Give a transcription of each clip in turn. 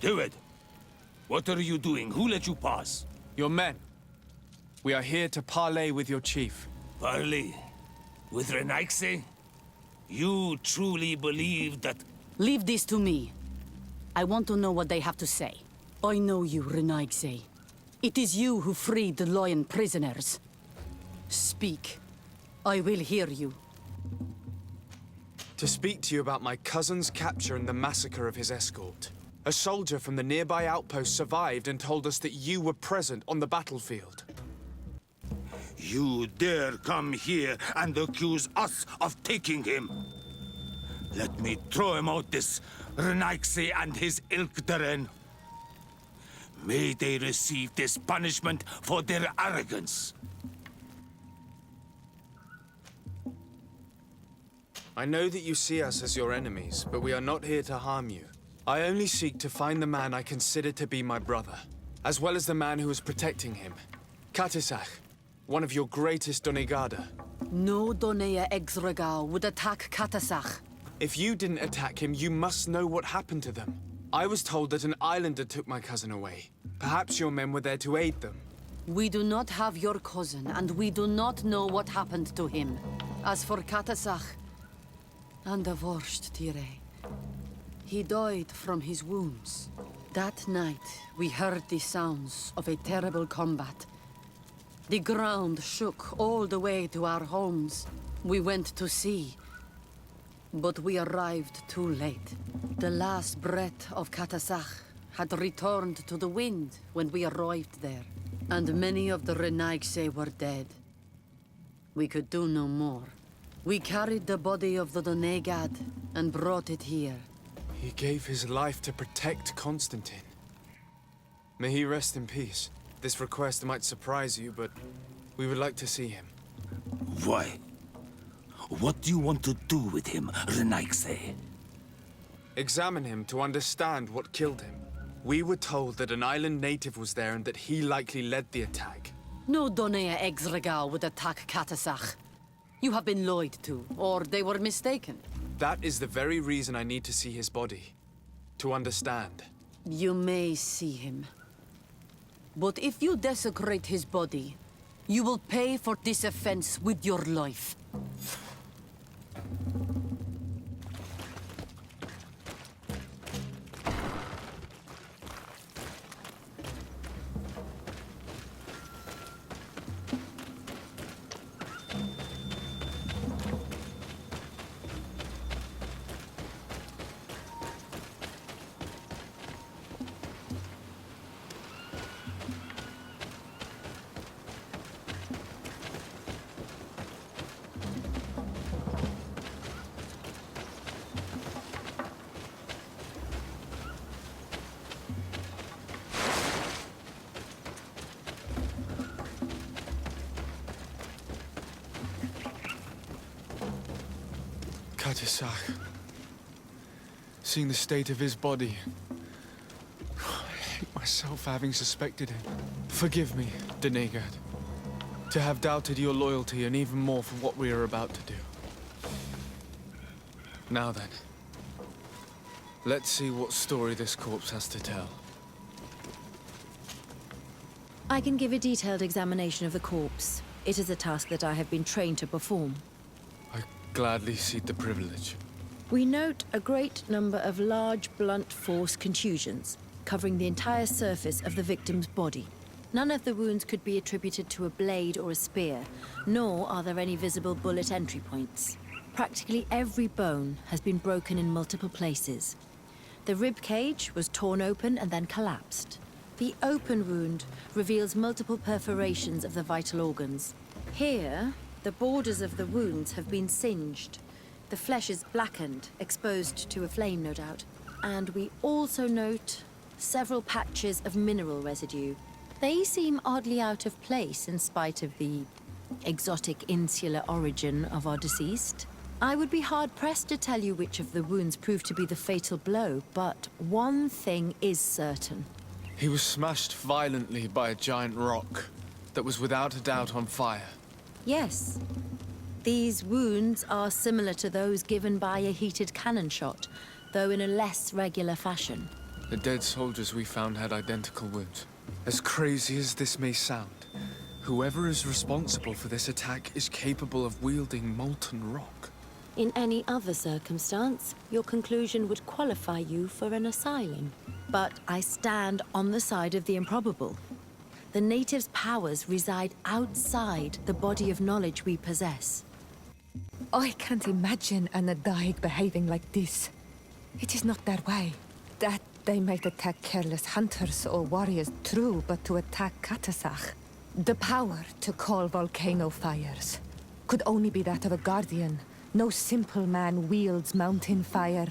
Do it. What are you doing? Who let you pass? Your men. We are here to parley with your chief. Parley? With Renaigse? You truly believe that... Leave this to me. I want to know what they have to say. I know you, Renaigse. It is you who freed the lion prisoners. Speak. I will hear you. To speak to you about my cousin's capture and the massacre of his escort. A soldier from the nearby outpost survived and told us that you were present on the battlefield. You dare come here and accuse us of taking him? Let me throw him out this Renaigse and his Ilkdaren. May they receive this punishment for their arrogance. I know that you see us as your enemies, but we are not here to harm you. I only seek to find the man I consider to be my brother, as well as the man who is protecting him. Katisach, one of your greatest Donegada. No Donea Exregal would attack Katasach. If you didn't attack him, you must know what happened to them. I was told that an islander took my cousin away. Perhaps your men were there to aid them. We do not have your cousin, and we do not know what happened to him. As for Katasach, and the worst, Tire, he died from his wounds. That night, we heard the sounds of a terrible combat. The ground shook all the way to our homes. We went to see, but we arrived too late. The last breath of Katasach had returned to the wind when we arrived there, and many of the Renaigse were dead. We could do no more. We carried the body of the Donegad and brought it here. He gave his life to protect Constantine. May he rest in peace. This request might surprise you, but we would like to see him. Why? What do you want to do with him, Renaigse? Examine him to understand what killed him. We were told that an island native was there and that he likely led the attack. No Donea Exregal would attack Katasach. You have been lied to, or they were mistaken. That is the very reason I need to see his body. To understand. You may see him. But if you desecrate his body, you will pay for this offense with your life. Katisach. Seeing the state of his body, I hate myself for having suspected him. Forgive me, Donegad, to have doubted your loyalty and even more for what we are about to do. Now then, let's see what story this corpse has to tell. I can give a detailed examination of the corpse. It is a task that I have been trained to perform. I gladly cede the privilege. We note a great number of large, blunt force contusions, covering the entire surface of the victim's body. None of the wounds could be attributed to a blade or a spear, nor are there any visible bullet entry points. Practically every bone has been broken in multiple places. The rib cage was torn open and then collapsed. The open wound reveals multiple perforations of the vital organs. Here, the borders of the wounds have been singed. The flesh is blackened, exposed to a flame, no doubt. And we also note several patches of mineral residue. They seem oddly out of place in spite of the exotic insular origin of our deceased. I would be hard-pressed to tell you which of the wounds proved to be the fatal blow, but one thing is certain. He was smashed violently by a giant rock that was without a doubt on fire. Yes. These wounds are similar to those given by a heated cannon shot, though in a less regular fashion. The dead soldiers we found had identical wounds. As crazy as this may sound, whoever is responsible for this attack is capable of wielding molten rock. In any other circumstance, your conclusion would qualify you for an asylum. But I stand on the side of the improbable. The natives' powers reside outside the body of knowledge we possess. I can't imagine an Adaig behaving like this. It is not their way. That they might attack careless hunters or warriors, true, but to attack Katasach, the power to call volcano fires, could only be that of a guardian. No simple man wields mountain fire.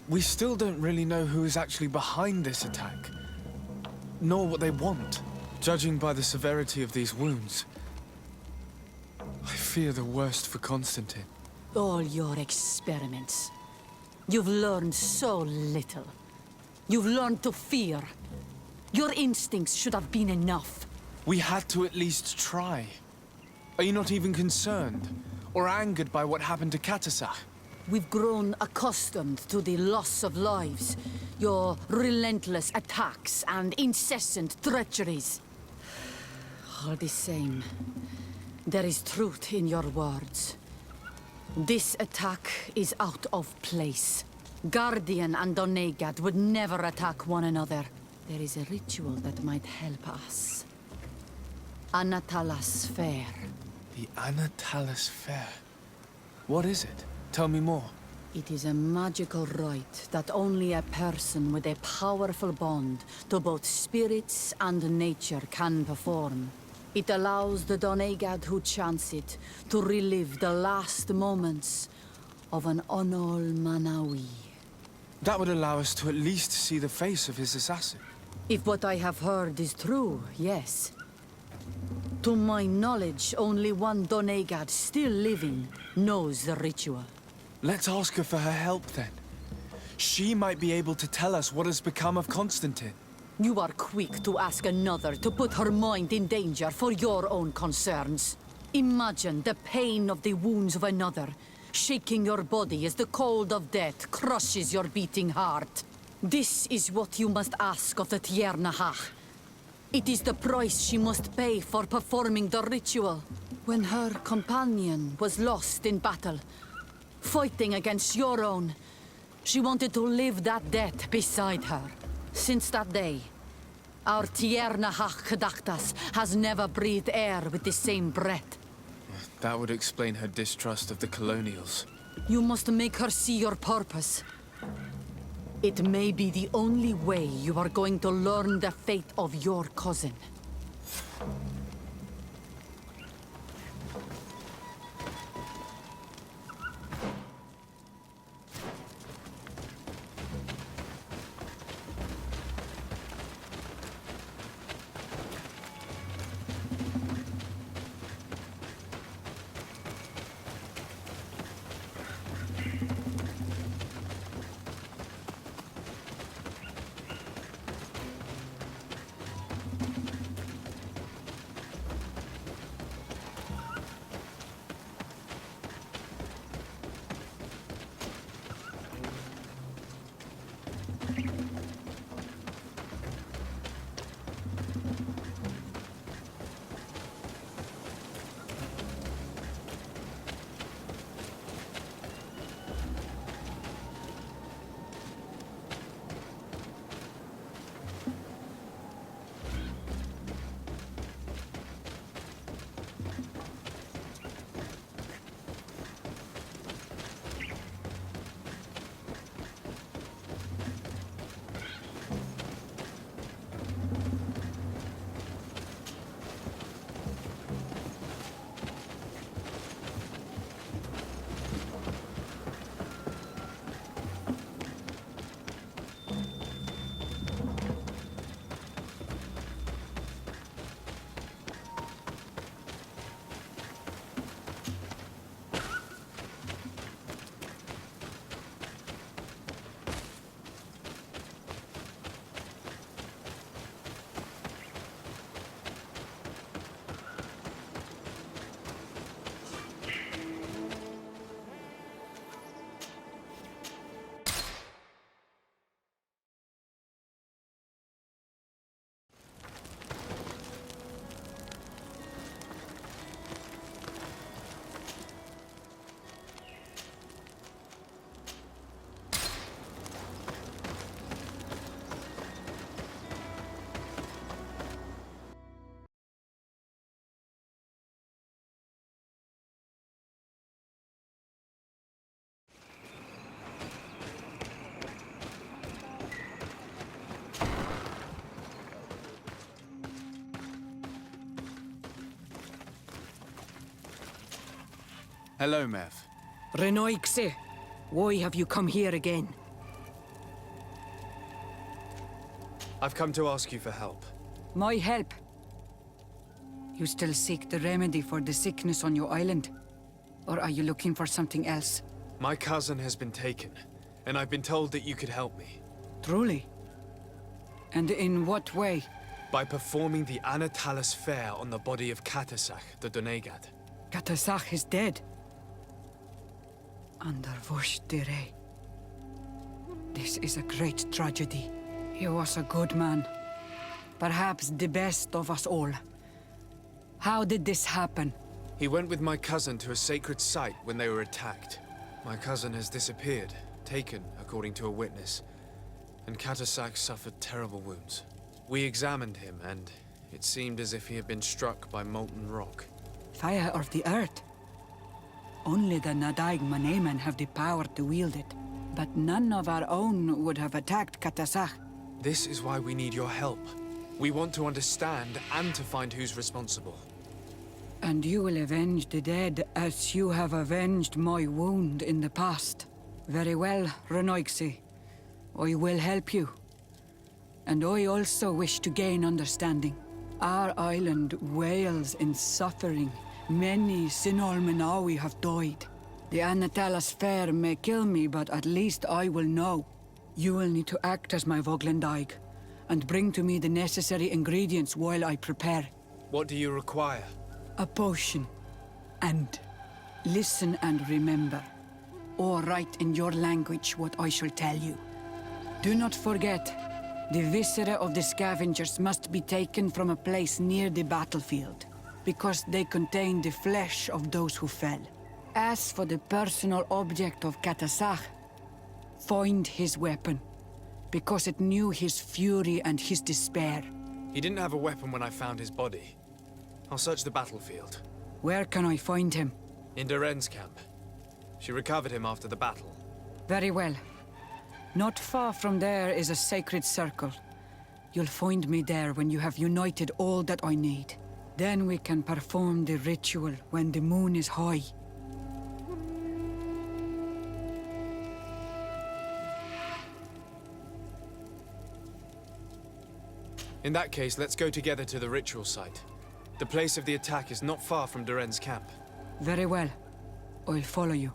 We still don't really know who is actually behind this attack, nor what they want. Judging by the severity of these wounds, I fear the worst for Constantine. All your experiments. You've learned so little. You've learned to fear. Your instincts should have been enough. We had to at least try. Are you not even concerned or angered by what happened to Katasach? We've grown accustomed to the loss of lives, your relentless attacks and incessant treacheries. All the same, there is truth in your words. This attack is out of place. Guardian and Donegad would never attack one another. There is a ritual that might help us. Anatalas Fair. The Anatalis Fair. What is it? Tell me more. It is a magical rite that only a person with a powerful bond to both spirits and nature can perform. It allows the Donegad who chants it to relive the last moments of an Onol Manawi. That would allow us to at least see the face of his assassin. If what I have heard is true, yes. To my knowledge, only one Donegad still living knows the ritual. Let's ask her for her help then. She might be able to tell us what has become of Constantine. You are quick to ask another to put her mind in danger for your own concerns. Imagine the pain of the wounds of another, shaking your body as the cold of death crushes your beating heart. This is what you must ask of the Tiernahach. It is the price she must pay for performing the ritual. When her companion was lost in battle, fighting against your own, she wanted to live that death beside her. Since that day, our Tiernahach Kadaktas has never breathed air with the same breath. That would explain her distrust of the colonials. You must make her see your purpose. It may be the only way you are going to learn the fate of your cousin. Hello, Mev. Renoixe, why have you come here again? I've come to ask you for help. My help? You still seek the remedy for the sickness on your island? Or are you looking for something else? My cousin has been taken, and I've been told that you could help me. Truly? And in what way? By performing the Anatalis fair on the body of Katasach, the Donegad. Katasach is dead. Under Vosh-Dire. This is a great tragedy. He was a good man. Perhaps the best of us all. How did this happen? He went with my cousin to a sacred site when they were attacked. My cousin has disappeared, taken, according to a witness. And Katasach suffered terrible wounds. We examined him, and it seemed as if he had been struck by molten rock. Fire of the earth. Only the Nadaig Maneman have the power to wield it. But none of our own would have attacked Katasach. This is why we need your help. We want to understand and to find who's responsible. And you will avenge the dead as you have avenged my wound in the past. Very well, Renoixe. I will help you. And I also wish to gain understanding. Our island wails in suffering. Many Sinol Menawi have died. The Anatalas fair may kill me, but at least I will know. You will need to act as my Voglendaig, and bring to me the necessary ingredients while I prepare. What do you require? A potion. And listen and remember, or write in your language what I shall tell you. Do not forget, the viscera of the scavengers must be taken from a place near the battlefield, because they contain the flesh of those who fell. As for the personal object of Katasach, find his weapon, because it knew his fury and his despair. He didn't have a weapon when I found his body. I'll search the battlefield. Where can I find him? In Doren's camp. She recovered him after the battle. Very well. Not far from there is a sacred circle. You'll find me there when you have united all that I need. Then we can perform the ritual when the moon is high. In that case, let's go together to the ritual site. The place of the attack is not far from Doren's camp. Very well. I'll follow you.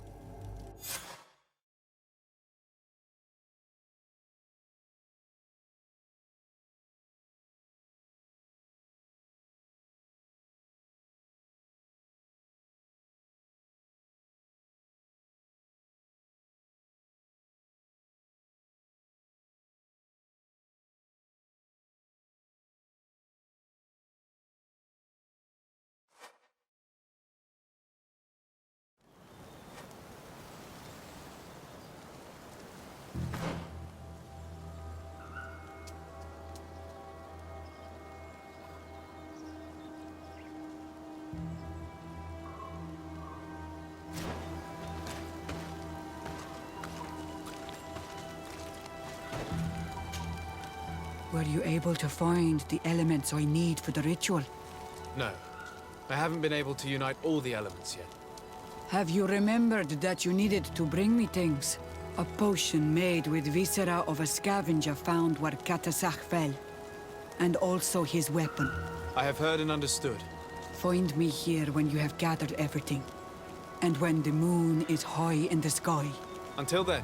Were you able to find the elements I need for the ritual? No. I haven't been able to unite all the elements yet. Have you remembered that you needed to bring me things? A potion made with viscera of a scavenger found where Katasach fell. And also his weapon. I have heard and understood. Find me here when you have gathered everything. And when the moon is high in the sky. Until then.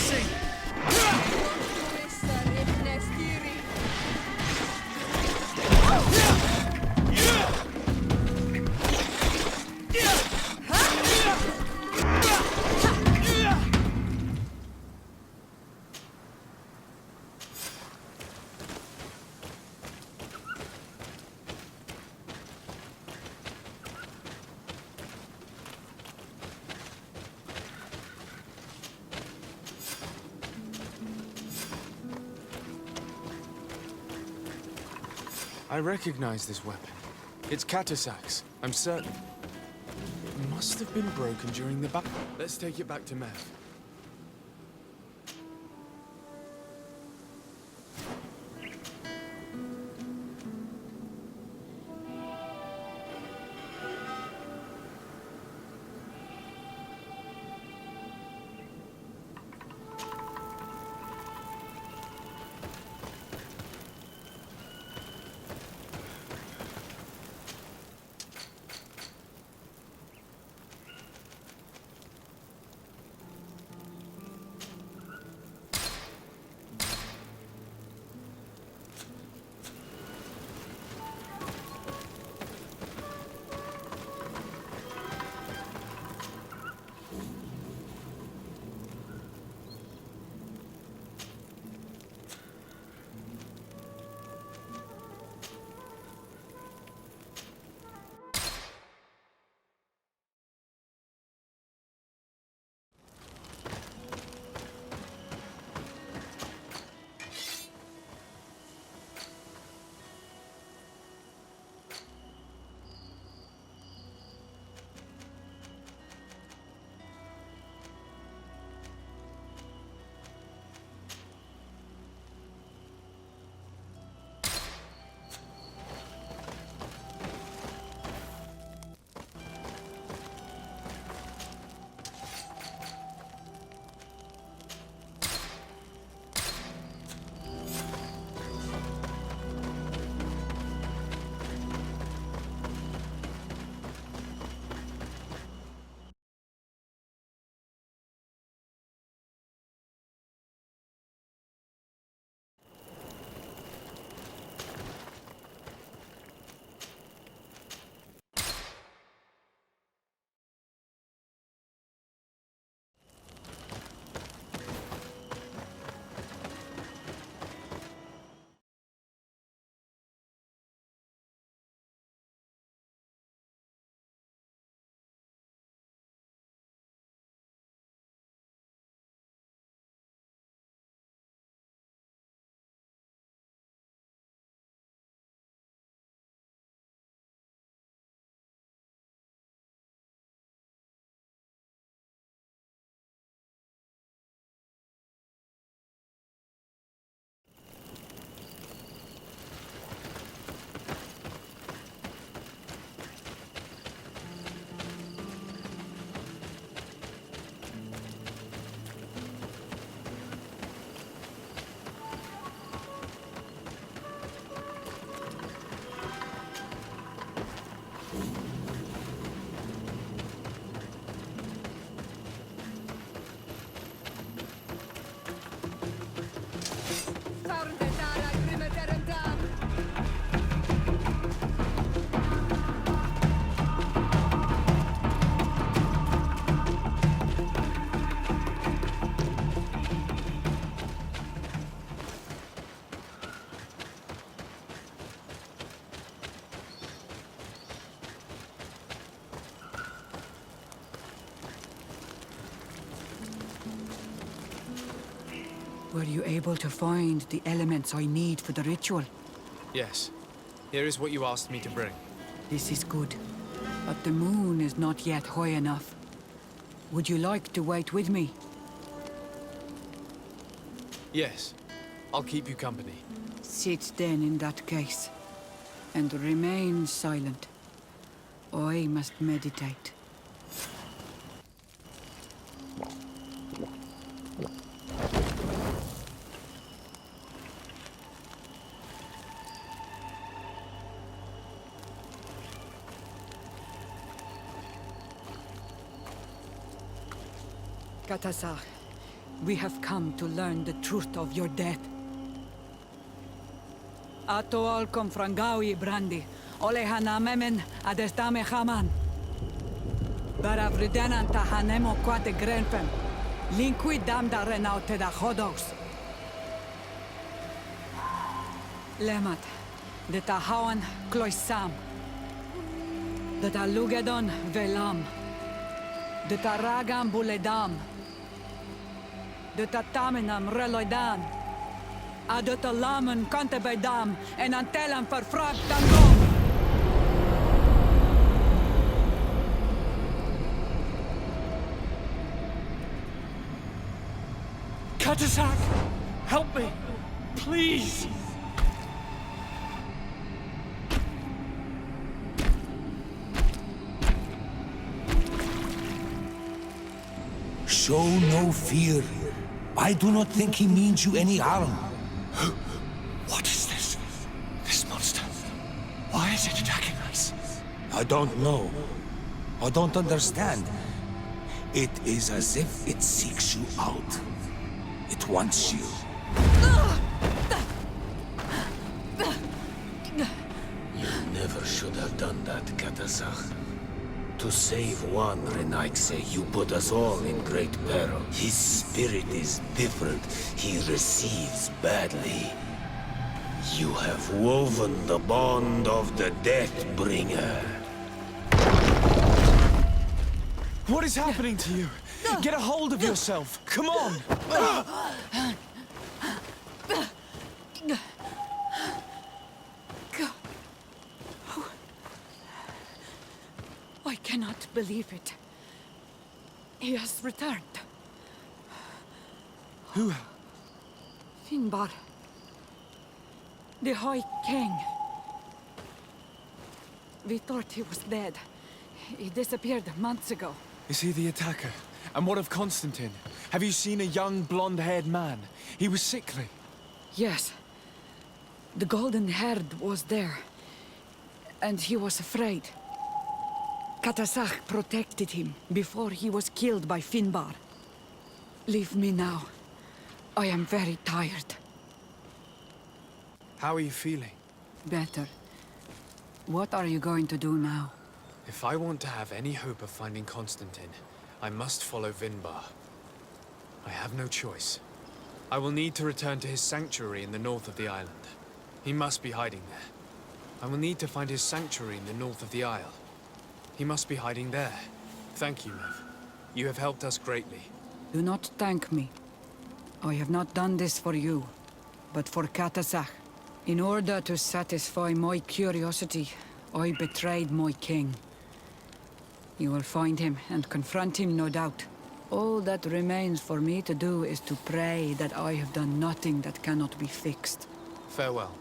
see! I recognize this weapon. It's Katasak's, I'm certain. It must have been broken during the battle. Let's take it back to Meth. Were you able to find the elements I need for the ritual? Yes. Here is what you asked me to bring. This is good. But the moon is not yet high enough. Would you like to wait with me? Yes. I'll keep you company. Sit then in that case. And remain silent. I must meditate. Katasar, We have come to learn the truth of your death. Ato ol kom frangawi brandi, ole hanamemen adestame haman. Baravridenan tahanemo quate grenfen, linqui damda renaute da hodos. Lemat, de tahawan kloisam, de talugedon velam, de taragam buledam, de tatamenam reloidan, de talamen kantebedam, en antelam verfragt tangom. Katasak! Help me! Please! Show no fear. I do not think he means you any harm. What is this? This monster? Why is it attacking us? I don't know. I don't understand. It is as if it seeks you out. It wants you. You never should have done that, Katasach. To save one, Renaikse, you put us all in great peril. His spirit is different. He receives badly. You have woven the bond of the Deathbringer. What is happening to you? Get a hold of yourself! Come on! I cannot believe it. He has returned. Who? Finbar. The High King. We thought he was dead. He disappeared months ago. Is he the attacker? And what of Constantine? Have you seen a young, blonde-haired man? He was sickly. Yes. The golden-haired was there. And he was afraid. Katasach protected him before he was killed by Finbar. Leave me now. I am very tired. How are you feeling? Better. What are you going to do now? If I want to have any hope of finding Constantine, I must follow Vinbar. I have no choice. I will need to return to his sanctuary in the north of the island. He must be hiding there. I will need to find his sanctuary in the north of the isle. He must be hiding there. Thank you, Mev. You have helped us greatly. Do not thank me. I have not done this for you, but for Katasach. In order to satisfy my curiosity, I betrayed my king. You will find him and confront him, no doubt. All that remains for me to do is to pray that I have done nothing that cannot be fixed. Farewell,